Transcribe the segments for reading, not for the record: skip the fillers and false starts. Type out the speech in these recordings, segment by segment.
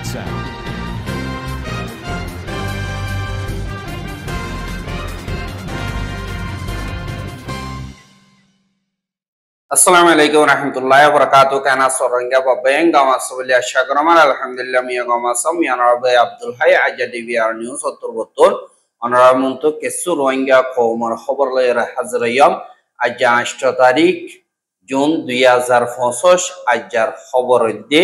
sound. Assalamualaikum warahmatullahi wabarakatuh. Kana soranga babeng gama sobelia syagramar alhamdulillah miya gama som ya Rabi Abdul Hayy aja DVR news otur botul onara muntu kesu rohingya qawmar khabar layra hazrayam aja 8 তারিখ June 2025 ajar khabar de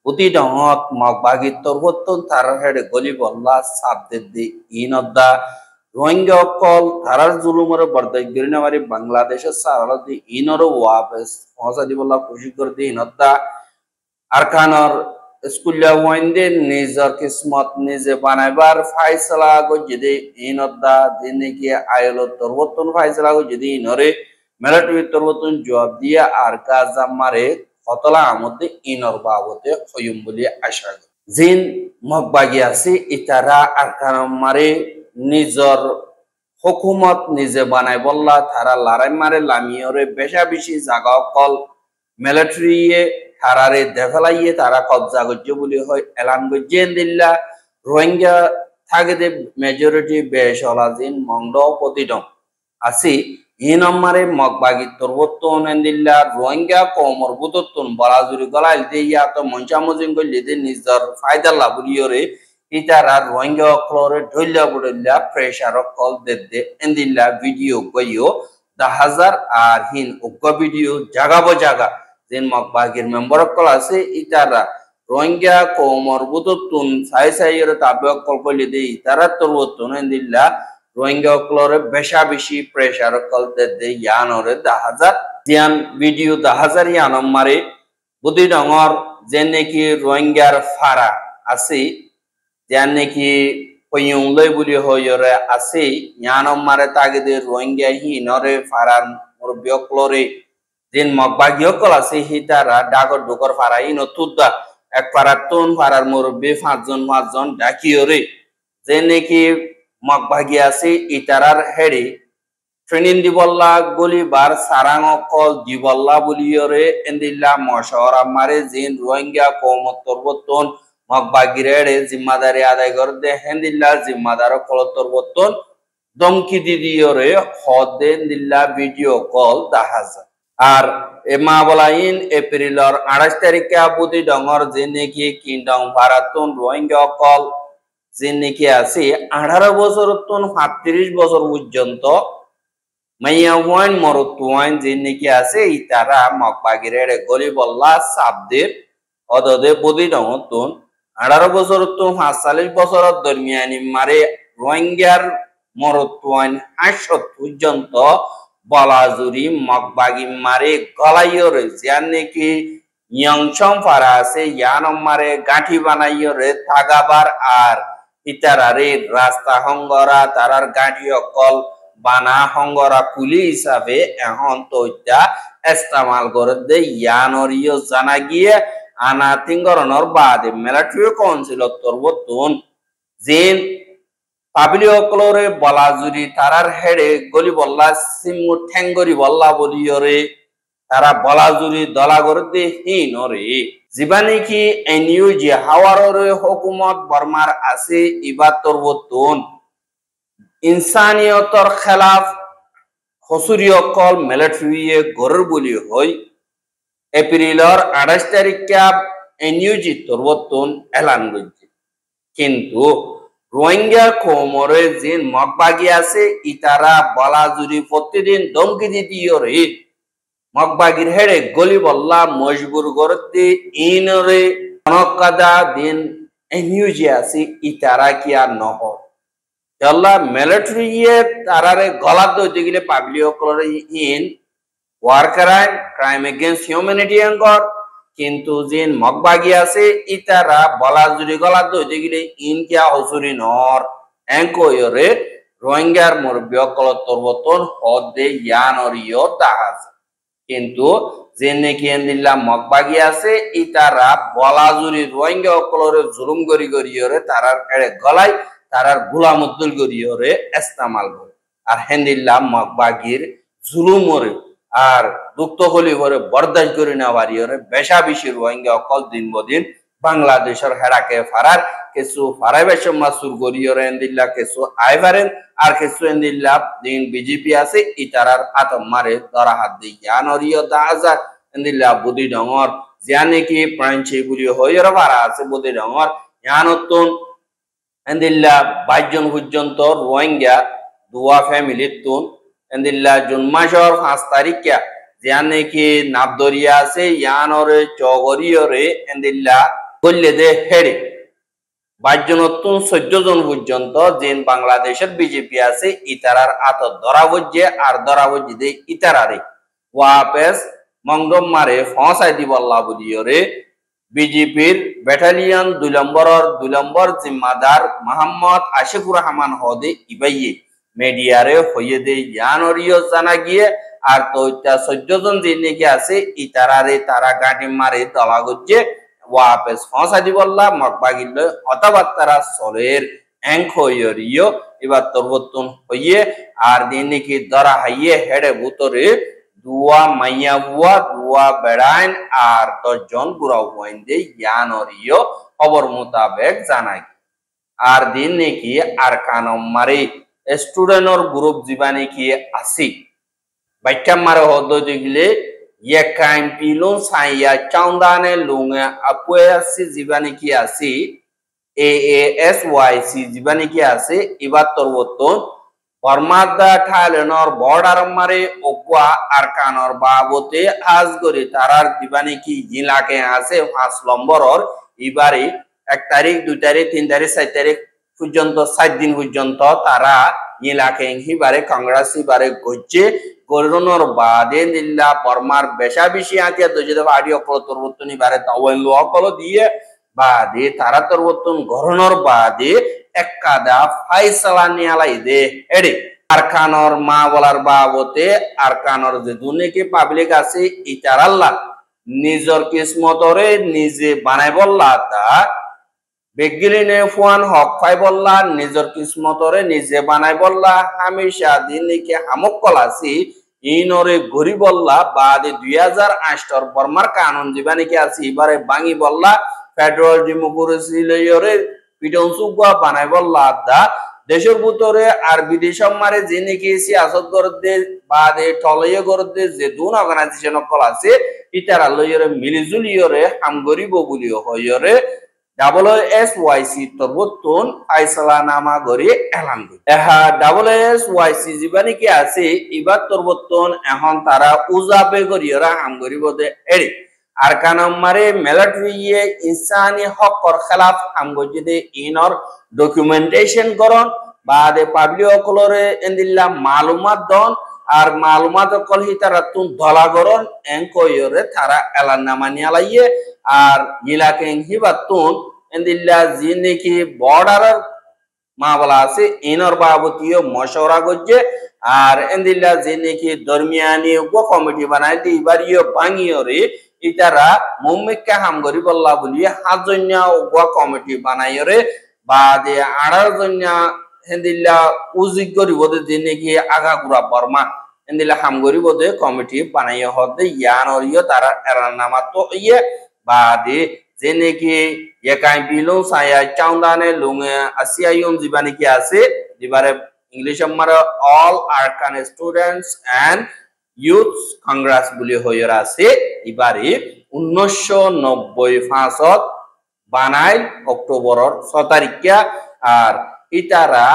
uti dangot magbagi torbotun tarar hede goli bolla sabde inodda Rohingya call তারার জুলুমের বর্দাই গিরিনামারি বাংলাদেশের সারালদি ইনর ওয়াপস পৌঁছা দিবলা খুশি করে দি ইনদা আরকানর স্কুলিয়া ওয়াইন্দে নিজর কিসমত নিজে বানাইবার ফাইসলা গো যদি ইনদা দিনে কি আইলো তরবতন ফাইসলা গো যদি ইনরে মিলিটারি তরবতন জবাব দিয়া আর কাজামারে ফতলা আমদে ইনর বাবতে খয়ুম বলি আশা জিন মগবাগি আছে ইতারা আরকানর মারে নিজর হুকুমত নিজে বানাই বললা তারা লড়াই মারে লামিয়রে বেশা বেশি জায়গা কল মিলিটারিয়ে তারারে দেফলাইয়ে তারা কবজা করছে বলে হয় এলান করছে দিল্লা রোহিঙ্গা থাকে দে মেজরিটি বেশলাজিন মংড প্রতিদম আসি ই নম্বরে মগবাগি তরবতন দিল্লা রোহিঙ্গা কমর বুততন বলাজুরি গলাইল দে ইয়া তো মঞ্চামজিং করলে দে নিজর ফায়দা লাভলিয়রে ইতারা রোহিঙ্গা ক্লোরে ঢইলা বুড়িলা প্রেসার কল দে এন্দিলা ভিডিও গইও 10,000 আর হিন উগ্র ভিডিও জাগাবো জাগা যেন মগবাগির মেম্বার কল আছে ইতারা রোহিঙ্গা কোমর বুততুন সাইসাইয়ের তাবে কল কইলে দে ইতারা তরবতুন এন্দিলা রোহিঙ্গা ক্লোরে বেশা বেশি প্রেসার কল দে ইয়ানরে 10,000 জিয়ান ভিডিও 10,000 ইয়ানম মারে বুদি ডঙর যে নাকি রোহিঙ্গার ফারা আছে যান নাকি পয়ুংলই বলি হইরে আছে জ্ঞানম মারে তাগিদে রোহিঙ্গা হি নরে ফারার মুরব্বী ক্লোরে দিন মগবাগিও কল আছে হিতারা ডাগর ডুকর ফারাই নতুদা এক ফারাতুন ফারার মুরব্বী পাঁচজন ডাকিওরে যে নাকি মগবাগি আছে ইতারার হেডে ট্রেনিং দিবল্লা গলিবার সারাং কল দিবল্লা বলিওরে এন্দিল্লা মশওরা মারে জিন রোহিঙ্গা কওমত তরবতন মগবাগিরে জিম্মাদারি আদায় করতে হেন্দিল্লা জিম্মাদার কলতর বতন দমকি দিদিওরে হদে দিল্লা ভিডিও কল 10,000 আর এমা বলাইন এপ্রিলর 28 তারিখে আবুদি ডঙর যে নাকি কিংডম ভারাতুন রোহিঙ্গা কল যে নাকি আছে 18 বছর তুন 35 বছর পর্যন্ত মাইয়া ওয়াইন মরতুয়াইন যে নাকি আছে ইতারা মগবাগিরে গলি বল্লা সাবদের অদদে বুদি ডঙর তুন 18 বছর তো 45 বছর দরমিয়ানি মারে রোহিঙ্গার মরতুয়ান 60 পর্যন্ত বলাজুরি মগবাগি মারে গলাইয়রে যান নাকি ইয়ংসম ফারা আছে ইয়ানম মারে গাঁঠি বানাইয়রে থাগাবার আর ইতারারে রাস্তা হঙ্গরা তারার গাঁঠি অকল বানা হঙ্গরা কুলি হিসাবে এখন তো এটা ইস্তেমাল করে দে ইয়ানরিও জানা গিয়ে আনা তিনগরণর বাদে মিলিটারি কাউন্সিল তরবতুন জিন পাবলিক ক্লোরে বলাজুরি তারার হেডে গলি বল্লা সিমু ঠেঙ্গরি বল্লা বলিয়রে তারা বলাজুরি দলাগর দে হিনরে জীবানি কি এনইউজি হাওয়াররে হুকুমত বর্মার আছে ইবা তরবতুন ইনসানিয়তর খেলাফ হসুরিয় কল মিলিটারি গরর বলি হয় এপ্রিলর 28 তারিখে এনইউজি তরবতুন এলান করছে কিন্তু রোহিঙ্গা কোমরে যে মগবাগি আছে ইতারা বলাজুরি প্রতিদিন দমকি দিদিওরে মগবাগির হেডে গলি বল্লা মজবুর করতে ইনরে অনকাদা দিন এনইউজি আছে ইতারা কি আর নহ আল্লাহ মিলিটারি তারারে গলা দইতে গেলে পাবলিক করে in war crime against humanity এঙ্গর কিন্তু জিন মগবাগি আছে ইতারা বলাজুরি গলা দইতে গেলে ইনকিয়া হসুরি নর এঙ্কয়রে রোহিঙ্গার মুরব্বী কল তরবতন হদে ইয়ানরিও দাহাজ কিন্তু যে নাকি এন্দিল্লা মগবাগি আছে ইতারা বলাজুরি রোহিঙ্গা কলরে জুলুম গরিয়রে তারার এড়ে গলাই তারার গুলামুদ্দুল গরিয়রে ইস্তেমাল করে আর হেন্দিল্লা মগবাগির জুলুমরে আর দুঃখ হলি ভরে বরদাস্ত করে নেওয়ার বেশা বেশি রোহিঙ্গা অকল দিন বদিন বাংলাদেশের হেরাকে ফারার কিছু ফারাইবেশন মাসুর গরিয়র এন্দিল্লা কিছু আইভারেন আর কিছু এন্দিল্লা দিন বিজেপি আছে ইতারার আতম মারে ধরা হাত দি জ্ঞানরিয় দাহাজার এন্দিল্লা বুদ্ধি ডঙর জিয়ানে কি প্রাঞ্চি গুলি হইর ভাড়া আছে বুদ্ধি ডঙর জ্ঞানতুন এন্দিল্লা 22 জন পর্যন্ত রোহিঙ্গা দুয়া ফ্যামিলির তুন এন্দিল্লা জুন মাসের 5 তারিখে জিয়ানে কি নাবদরিয়া আছে ইয়ানরে চগরিয়রে এন্দিল্লা কল্লে দে হেড়ে 22 জন নতুন 14 জন পর্যন্ত যেন বাংলাদেশের বিজেপি আছে ইতারার আত ধরা বজ্জে আর ধরা বজ্জে দে ইতারারে ওয়াপেস মংদম মারে ফসাই দিবল্লা বুলিয়রে বিজেপির ব্যাটালিয়ন 2 নম্বর জিম্মাদার মোহাম্মদ আশিকুর রহমান হদে ইবাইয়ে মিডিয়ারে হইয়ে দে জানরিও জানা গিয়ে আর তো 14 জন যিনি কি আছে ইতারারে তারা গাঁটি মারে দলা গজ্জে ওয়াপেস ফসা দিবল্লা মকবাগিল হতাবাত্তারা সলের এঙ্ক হইয়রিও এবার তরবতুন হইয়ে আর যিনি কি ধরা হাইয়ে হেডে ভুতরে দুয়া মাইয়া বুয়া দুয়া বেড়াইন আর 10 জন গুড়াও হইন দে ইয়ানরিও খবর মোতাবেক জানাই আর দিন নাকি আর কানম মারে স্টুডেন্টর গ্রুপ জীবানি কি আসি বাইটা মারে হদ দিগলে ये काइम पिलो साया चांदाने लुंगे अपुएसी जीवानी की आसी AASYC जीवानी की आसी इबात तोरवतोन बर्मादा थाईलैंडर बॉर्डर मारे ओक्वा आरकानर बाबोते आजगरी तारार जीवानी की जिलाके आसे 5 নম্বর और इबारे 1 तारीख 2 तारीख 3 तारीख 4 तारीख পর্যন্ত 7 দিন পর্যন্ত তারা ইলাকে হিবারে কংগ্রেসি বারে গজ্জে গরনর বাদে নিল্লা বর্মার বেশা বেশি আতিয়া দজে বাড়ি অকল তরবতনি বারে তাওয়েন লো অকল দিয়ে বাদে তারা তরবতন গরনর বাদে একাদা ফাইসালা নিয়ালাই দে এডি আরকানর মা বলার বাবতে আরকানর যে দুনিকে পাবলিক আছে ইতারাল্লাহ নিজর কিসমতরে নিজে বানাই বললা তা বেগিলিনে ফুয়ান হক ফাই বললা নিজর কিসমতরে নিজে বানাই বললা হামেশা দিনকে হামকল আছি ইনরে ঘুরি বললা বাদে 2008 বর্মার কানুন জীবানিকে আছে এবারে বাঙি বললা ফেডারেল ডেমোক্রেসি লয়রে পিটন সুগা বানাই বললা দা দেশের ভিতরে আর বিদেশ মারে যিনি কি সিয়াসত করতে বাদে টলয়ে করতে যে দুন অর্গানাইজেশন কল আছে ইতারা লয়রে মিলিজুলিয়রে হাম গরিব বলিও হয়রে WSYC তরবতন ফাইসালা নামা গরি এলান গই এহা WSYC জীবানি কি আছে ইবাত তরবতন এখন তারা উজাবে গরিয়রা হাম গরিব দে এড়ি আর কানম মারে মিলিটারিয়ে ইনসানি হকর খেলাফ হাম গজি দে ইনর ডকুমেন্টেশন করন বাদে পাবলিক অকলরে এন্দিল্লা মালুমাত দন আর মালুমাত অকল হি তারা তুন ধলা করন এনকয়রে তারা এলান নামা নিয়ালাইয়ে আর ইলাকে হিবাতুন এন্দিল্লা যিনি কি বর্ডার মা বলা আছে ইনর বাবতীয় মশওরা গজ্জে আর এন্দিল্লা যিনি কি দরমিয়ানি গো কমিটি বানাই দি বাড়িও ভাঙিয়রে ইতারা মুম্মিকা হামগরি বল্লা বলি হাজন্যা গো কমিটি বানাইয়রে বাদে 18 জন্যা এন্দিল্লা উজিক গরিবদে যিনি কি আগাগুড়া বর্মা এন্দিল্লা হামগরি বদে কমিটি বানাইয় হদে ইয়ানরিও তারা এরার নামা তো ইয়ে বাদে যেনে কি একাই বিলো সায়া চাউদানে লুঙে আসিয়ায়ুন জীবানি কি আছে দিবারে ইংলিশ মারে all Arakan students and youth congress বলি হইরা আছে এবারে 1995 বানাই অক্টোবরের 6 তারিখে আর ইতারা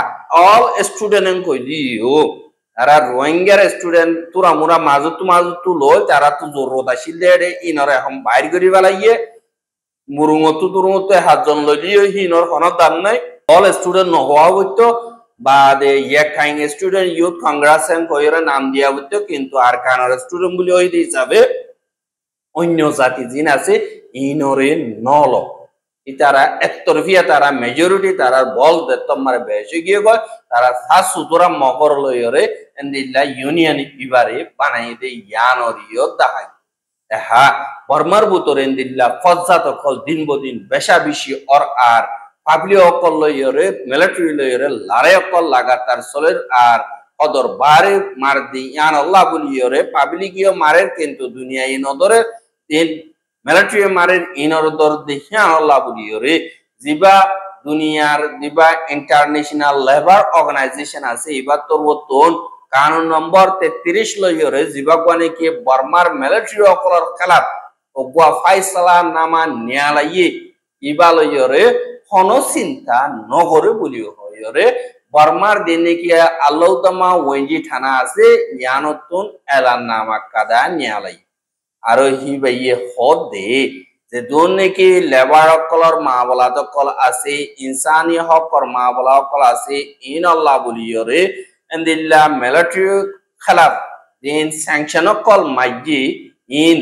অল স্টুডেন্ট কই দিও তারা রোহিঙ্গার স্টুডেন্ট তুরা মুরা মাজু লয় তারা তো জরুরত আছিল দে ইনরে এখন বাইর করি বেলাইয়ে মুরুঙত হাতজন লইলিও হিনর কোনো দাম নাই অল স্টুডেন্ট নহওয়া হইতো বাদে ইয়েকাইং স্টুডেন্ট ইউথ কংগ্রেস এন্ড কইরে নাম দিয়া হইতো কিন্তু আর কানার স্টুডেন্ট বলি হই হিসাবে অন্য জাতি জিন আছে ইনরে নল ইতারা একতরফিয়া তারা মেজরিটি তারা বল দে তোমার বেশি গিয়ে গয় তারা সাত সুতরা মকর লইরে এন্দিল্লা ইউনিয়ন ইবারে বানাই দে ইয়ানরিও দাহাই হা বর্মার ভিতরে এন্দিল্লা ফজ্জাত কল দিন বদিন বেশা বেশি অর আর পাবলিক অকল লইরে মিলিটারি লইরে লড়াই অকল লাগাতার চলের আর অদর বারে মার দি ইয়ান আল্লাহ বলিয়রে পাবলিকিও মারের কিন্তু দুনিয়ায় নদরে তিন মিলিটারি মারের ইনর দর দেখিয়া আল্লাহ বলিয়রে জিবা দুনিয়ার দিবা ইন্টারন্যাশনাল লেবার অর্গানাইজেশন আছে এবার তোর কানুন নম্বর 33 লইয়রে জিবা কোয়ানে কি বর্মার মিলিটারি অকলর খেলাফ ওগুয়া ফাইসলা নামা ন্যায়ালয়ে ইবা লইয়রে হন চিন্তা নগরে বলিও হইরে বর্মার দিনে কি আল্লাহতামা ওয়েঞ্জি থানা আছে ইয়ানতুন এলান নামা কাদা ন্যায়ালয় আর হিবাইয়ে হদ দে যে দোন নাকি লেবার অকলর মা বলা দকল আছে ইনসানি হকর মা বলা অকল আছে ইন আল্লাহ বলিয়রে এন্দিল্লা মিলিটারি খেলাফ দিন স্যাংশন অকল মাইজি ইন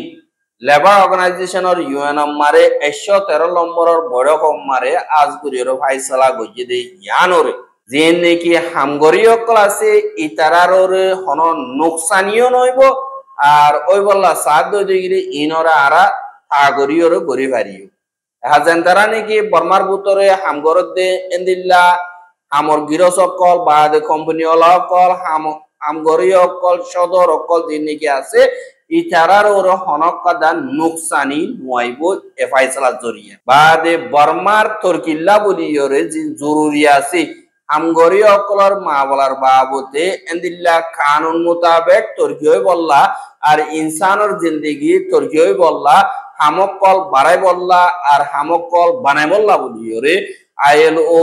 লেবার অর্গানাইজেশনের ইউএন মারে 113 নম্বরের বড়ক মারে আজগুরির ফাইসলা গজি দে ইয়ানরে যে নাকি হামগরি অকল আছে ইতারারে হন নোকসানিও নইব আর ওই বললা 7 ডিগ্রি ইনরা আরা আগরিয়র গরি ভারিও হাজান তারা নাকি বর্মার ভিতরে হামগরত দে এন্দিল্লা হামর গিরস অকল বা দে কোম্পানি ওলা অকল হামগরি অকল সদর অকল দিন নাকি আছে ইতারার ওর হনক কাদা নুকসানি নোয়াইব এফাইসলা জরিয়া বা দে বর্মার তরকিল্লা বলিয়রে যে জরুরি আছে আমগরি অকলর মা বলার বাবতে এন্দিল্লা কানুন মোতাবেক তর্কিয় বললা আর ইনসানের জিন্দেগি তর্কিয় বললা হামকল বাড়াই বললা আর হামকল বানাই বললা বলিয়রে ILO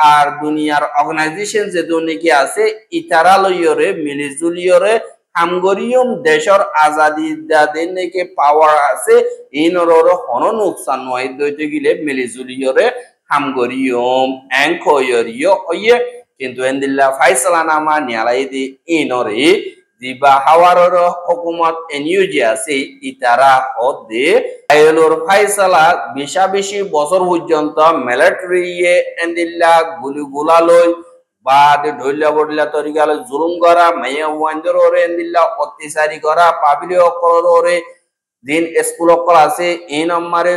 আর দুনিয়ার অর্গানাইজেশন যে দুনিকি আছে ইতারা লইয়রে মিলিজুলিয়রে হামগরিয়ম দেশর আজাদি দাদিন নাকি পাওয়ার আছে ইনর হন নুকসান নয় দইতে গিলে মিলিজুলিয়রে হামগরিয়ম এঙ্কয়রিয় হইয়ে কিন্তু এন্দিল্লা ফাইসলা নামা ন্যায়ালয় দি ইনরে দিবা হাওয়ারর হুকুমত এনইউজি আছে ইতারা হদে আইলোর ফাইসলা বেশি বছর পর্যন্ত মিলিটারি এন্দিল্লা গুলিগুলা লই বা ঢইলা বড়লা তরিকালে জুলুম করা মাইয়া ওয়ান্দর ওরে এন্দিল্লা অত্যাচারী করা পাবিলিও কররে দিন স্কুল অকল আছে এই নম্বরে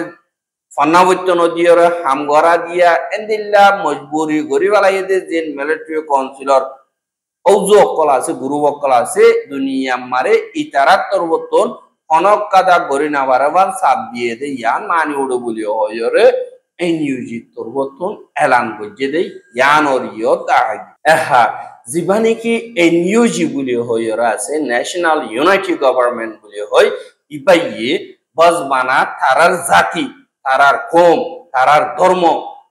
ফন্নাবত্য নদীর হামগরা দিয়া এন্দিল্লা মজবুরি গরিবালাই দে দিন মিলিটারি কাউন্সিলর ঔজু অকল আছে গুরু অকল আছে দুনিয়া মারে ইতারাত তরবতন অনক কাদা গরি না বারবার সাপ দিয়ে দে ইয়ান মানি উড়ো বলি হয়রে এনইউজি তরবতন এলান গজে দে ইয়ান ওরিও তাহাগি এহা জিবানি কি এনইউজি বলি হয়রা আছে ন্যাশনাল ইউনাইটেড গভর্নমেন্ট বলি হয় ইবাইয়ে বজবানা তারার জাতি তারার কম তারার ধর্ম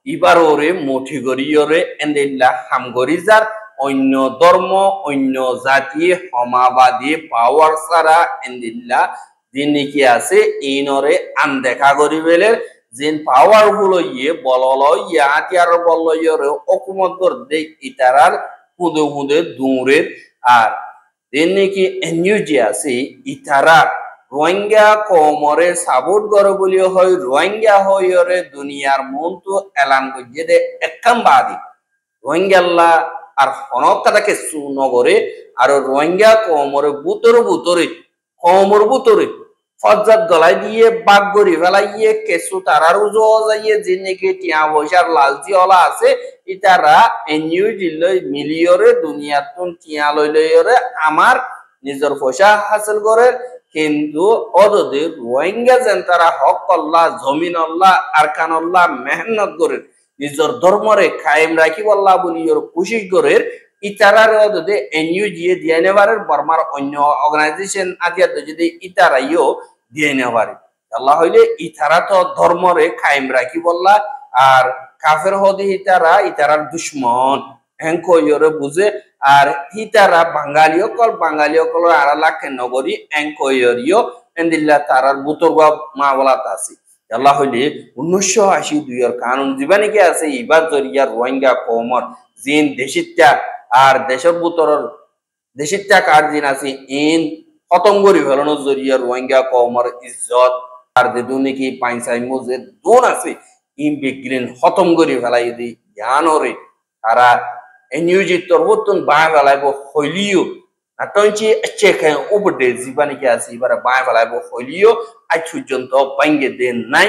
ইবার ওরে মুঠি গরিয়রে এন্দিল্লা হামগরিজার অন্য ধর্ম অন্য জাতি সমাবাদী পাওয়ার ছাড়া এন্দিল্লা যিনি কি আছে ইনরে আনদেখা করিবেলের যেন পাওয়ারফুল ইয়ে বলল ইয়া হাতিয়ার বলল ইয়রে অকুমত করতে ইতারার পুদে পুদে দূরের আর যিনি কি এনইউজি আছে ইতারা রোহিঙ্গা কমরে সাপোর্ট করে বলিও হয় রোহিঙ্গা হইরে দুনিয়ার মন তো এলান করছে দে একদম বাদি রোহিঙ্গাল্লা আর হনকাটাকে সুনগরে আর রোহিঙ্গা কমরে বুতরে কমর বুতরে ফজ্জাত গলাই দিয়ে বাগ গড়ি ফেলাইয়ে কেঁচু তারার উজো যাইয়ে যে নাকি টিয়া পয়সার লালচি হলা আছে ইতারা এনইউজি লই মিলিয়রে দুনিয়াতুন টিয়া লই লইরে আমার নিজের পয়সা হাসিল করে কিন্তু অদদের রোহিঙ্গা যেন তারা হক আল্লাহ জমিন আল্লাহ আরকান আল্লাহ মেহনত করে নিজের ধর্মরে কায়েম রাখি আল্লাহ বলি কোশিশ করে ইতারার অদদে এনইউজি দিয়ে নেবারের বর্মার অন্য অর্গানাইজেশন আদিয়াত যদি ইতারাইও দিয়ে নেবারে আল্লাহ হইলে ইতারা তো ধর্মরে কায়েম রাখি বললা আর কাফের হদে ইতারার দুশ্মন এঙ্কয়রে বুঝে আর হিতারা বাঙালি অকল আড়ালাকে নগরী এঙ্কয়রিও এন্দিল্লা তারার বুতরবা মা বলাত আছে আল্লাহ হইলে 1982 কানুন জীবানিকে আছে ইবাদ জরিয়া রোহিঙ্গা কমর জিন দেশিত্যা আর দেশের বুতরের দেশিত্যা কার জিন আছে ইন খতম করি ফেলানোর জরিয়া রোহিঙ্গা কমর ইজ্জত আর যে দুনিকি পাইসাই মুজে দোন আছে ইন বিগ্রিন খতম করি ফেলাই দি জ্ঞানরে তারা এনইউজি তরবতন বাঁ ফেলাইব হইলিও নাটনচি চেখে উপদে জীবানিকে আছে এবারে বাঁ ফেলাইব হইলিও আজ পর্যন্ত বাইঙ্গে দেন নাই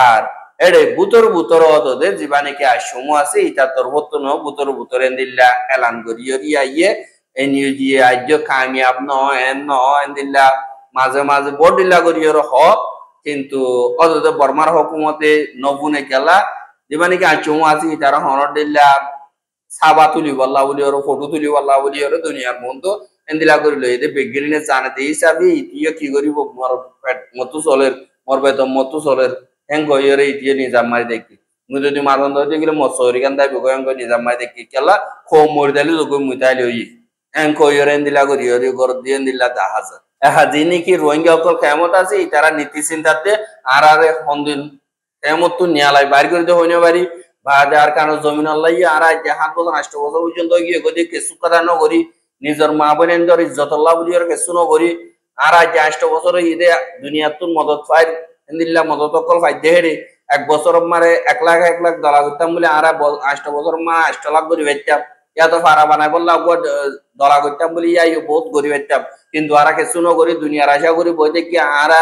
আর এড়ে বুতর অদে জীবানিকে আর সময় আছে ইটা তরবতন বুতর এন্দিল্লা এলান করিয়া ইয়ে এনইউজি আজ কামিয়াব ন এন্দিল্লা মাঝে বড়িল্লা করিয়র হ কিন্তু অদতে বর্মার হুকুমতে নবুনে কেলা যেবানি কি আচুম আছে তারা হনর দিল্লা সাবা তুলি বল্লা বলি ওর ফটো তুলি বল্লা বলি ওর দুনিয়ার বন্ধু এন্দিলা করি লই দে বেগিরিনে জানে দে হিসাবে ইতিও কি করিব মোর পেট মতু চলের মোর বেতন মতু চলের হেং গইরে ইতিও নিজাম মারি দেখি মুই যদি মারন দই গেলে মসরি গান দাই বগয়ং গই নিজাম মারি দেখি কেলা খো মরি দালি জগই মুতাইলি হই হেং কইরে এন্দিলা করি ওর গর দিয়ে এন্দিলা দাহাজ যিনি কি রোহিঙ্গা অকল কেমত আছে তারা নীতি চিন্তাতে আর আরে হন্দিন কেমত তো নিয়ালাই বাইর করে দিয়ে হইনে বাড়ি বা যার কারণে জমিন আল্লাহ আর আজ 7 বছর 8 বছর পর্যন্ত গিয়ে গদি কেসু কথা ন করি নিজের মা বোনের দর ইজ্জত আল্লাহ বলি আর কেসু ন করি আর আজ 8 বছর ঈদে দুনিয়াতুন মদত পাই ইন্দিল্লাহ মদত অকল পাই দেহেরে 1 বছর মারে 1 লাখ 1 লাখ ডলার করতাম বলে আর 8 বছর মা 8 লাখ করে বেচতাম ইয়া তো ফারা বানাই বললাম ডলার করতাম বলে ইয়াই বহুত গরিব বেচতাম কিন্তু আর কেসু ন করি দুনিয়ার আশা করি বই দেখি আর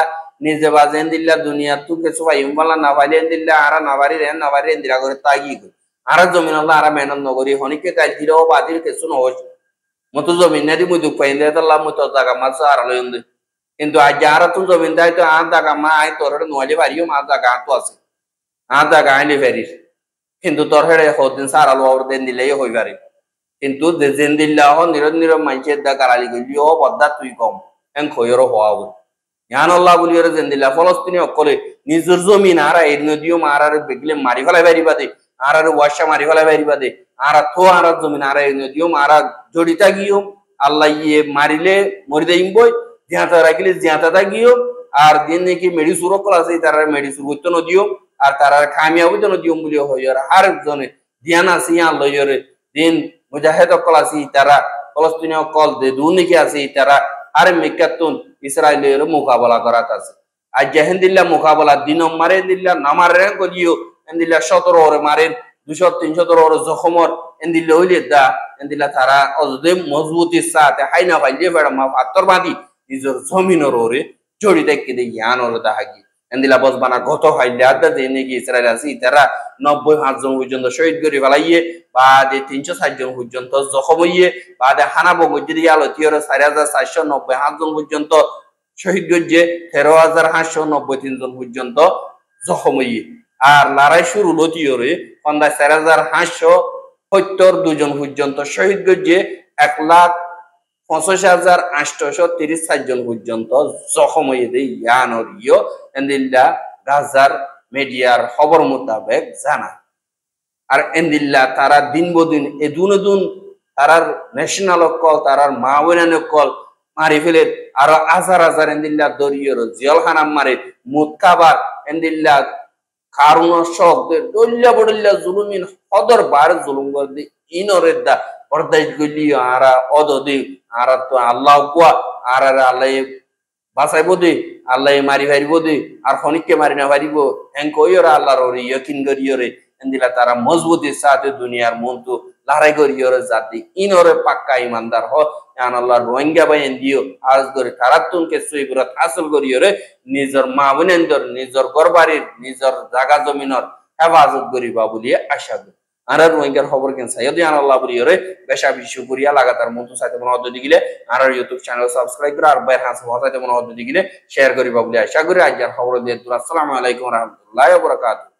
নিজে বাজেন দিল্লা দুনিয়া তু কিছু ভাই বলা না পাইলেন দিল্লা আর না বাড়ি রেন না বাড়ি দিলা করে তাগি আর জমিন আল্লাহ আর মেহনত নগরী হনিকে কাল দিরাও বাদির কিছু নহস মতো জমিন না দি মুই দুঃখ পাইন দে আল্লাহ মুই তো জায়গা মাছ আর লইন দে কিন্তু আজ যারা তুই জমিন দেয় তো আর জায়গা মা আই তোর নোয়ালি পারিও মা জায়গা তো আছে আর জায়গা আইলে ফেরিস কিন্তু তোর হেড়ে হদিন সার আলো ওর দেন দিলেই হই পারে কিন্তু যেন দিল্লা হ নিরব নিরব মাইছের দা গালালি গলি ও বদ্দা তুই কম এন খয়রও হওয়া ইয়ান আল্লাহ বলি ওরে জেন্দিল্লা ফলস্তিনি অকলে নিজের জমিন আর এই নদীও মারার বেগলে মারি ফেলাই পারিবা দে আর ওয়াশা মারি ফেলাই পারিবা দে আর থো আর জমিন আর এই নদীও মারা জড়িতা গিও আল্লাহ ইয়ে মারিলে মরি দেইম বই জিয়াতা রাখিলে জিয়াতা গিও আর দিন নাকি মেডি সুর কল আছে তার মেডি সুর হইতো নদীও আর তার খামিয়া হইতো নদীও বলি হই আর আর জনে ধ্যান আছে ইয়ান লইরে দিন মুজাহিদ অকল আছে তারা ফলস্তিনি অকল দে দুনিকে আছে তারা আর মেকাতুন ইসরায়েলের মোকাবেলা করাত আছে আজ জাহেন্দিল্লা মোকাবেলা দিন মারে দিল্লা নামারে গলিও এন্দিল্লা 17 ওরে মারেন 200 300 ওরে জখমর এন্দিল্লা হইলে দা এন্দিল্লা তারা অজদে মজবুতির সাথে হাইনা ভাইলে বেড়া মা আত্তরবাদী নিজের জমিনের ওরে জড়ি দেখে দে জ্ঞান ওরে দাহাগি এন্দিল্লা বজবানা গত হাইলে আদা যে নাকি ইসরায়েল আছে তারা 90 জন পর্যন্ত শহীদ করে ফেলাইয়ে বাদে 360 জন পর্যন্ত জখম হইয়ে বাদে হানাবো গজ্জি আলো 4490 জন পর্যন্ত শহীদ গজ্জে 13593 জন পর্যন্ত জখম হইয়ে আর লড়াই শুরু লতিয়রে 4572 জন পর্যন্ত শহীদ গজ্জে 1,85,834 জন পর্যন্ত জখম হইয়ে দেয় ইয়ানরিও এন্দিল্লা গাজার মিডিয়ার খবর মোতাবেক জানা আর এন্দিল্লা তারা দিন বদিন এদুন তারার ন্যাশনাল কল তারার মা বোনান কল মারি ফেলে আরো হাজার এন্দিল্লা দরিয়র জিয়ালখানাম মারে মুতকাবার এন্দিল্লা কারণ শখ দল্লা বডল্লা জুলুমিন হদর বার জুলুম করদি ইনরের দা বরদাইশ গলি আর অদদি আর তো আল্লাহ কুয়া আর আল্লাহ বাসাইব দে আল্লাহ মারি ফারিব দে আর খনিককে মারি না ফারিব হেং কইরা আল্লাহর ওরে ইয়াকিন করিয়রে এন্দিলা তারা মজবুতির সাথে দুনিয়ার মন্তু লড়াই করিয়রে জাতি ইনরে পাক্কা ইমানদার হ জান আল্লাহ রোহিঙ্গা বাইন দিও আজ করে তারাতুনকে সুইবরাত হাসিল করিয়রে নিজের মা বোনেন্দর নিজের ঘরবাড়ির নিজের জায়গা জমিনের হেফাজত করিবা বলি আশা করি আর রোহিঙ্গার খবর কেন সাইয়দ জান আল্লাহ বলিয়রে বেশা বেশি করিয়া লাগাতার মন্তু সাথে মন অদ্দ দিগিলে আর ইউটিউব চ্যানেল সাবস্ক্রাইব করে আর বাইর হাস সাথে মন অদ্দ দিগিলে শেয়ার করিবা বলি আশা করি আজ খবর দিয়ে আসসালামু আলাইকুম ওয়া রাহমাতুল্লাহি ওয়া বারাকাতুহু।